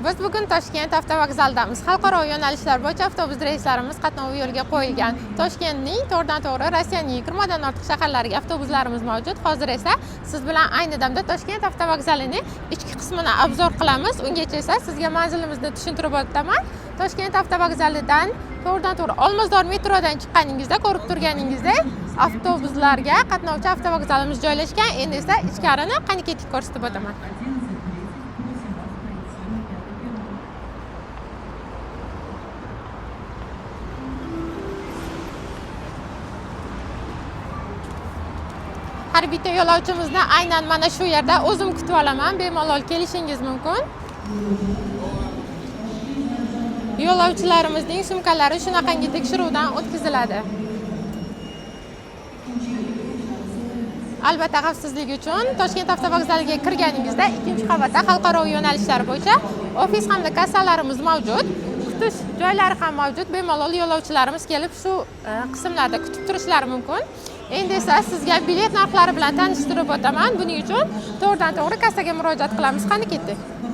Biz bugun Toshkent avtovokzalidamiz. Xalqaro yo'nalishlar bo'yicha avtobus reyslarimiz qatnovi yo'lga qo'yilgan. Toshkentning to'g'ridan-to'g'ri Rossiyaning 20 dan ortiq shaharlariga avtobuslarimiz mavjud. Hozir esa siz bilan ayni damda Toshkent avtovokzalining ichki qismini obzor qilamiz. Ungacha esa sizga manzilimizni tushuntirib o'taman. Toshkent avtovokzalidan to'g'ridan-to'g'ri Olmazor metrodan chiqqaningizda ko'rib turganingizdek avtobuslarga qatnovchi avtovokzalimiz joylashgan. Endi esa ichkarini qani-ketib ko'rsatib o'taman. Har bitta yo'lovchimizni aynan mana shu yerda o'zim kutib olaman. Bemalol kelishingiz mumkin. Yo'lovchilarimizning sumkalari shunaqangi tekshiruvdan o'tkaziladi. Albatta, xavfsizlik uchun Toshkent avtovokzaliga kirganingizda ikkinchi qavatda xalqaro yo'nalishlar bo'yicha ofis hamda kassalarimiz mavjud. Kutish joylari ham mavjud. Bemalol yo'lovchilarimiz kelib shu qismlarda kutib turishlari mumkin. Endi esa sizga bilet narxlari bilan tanishtirib o'taman. Buning uchun to'g'ridan-to'g'ri kassaga murojaat qilamiz. Qani ketdik.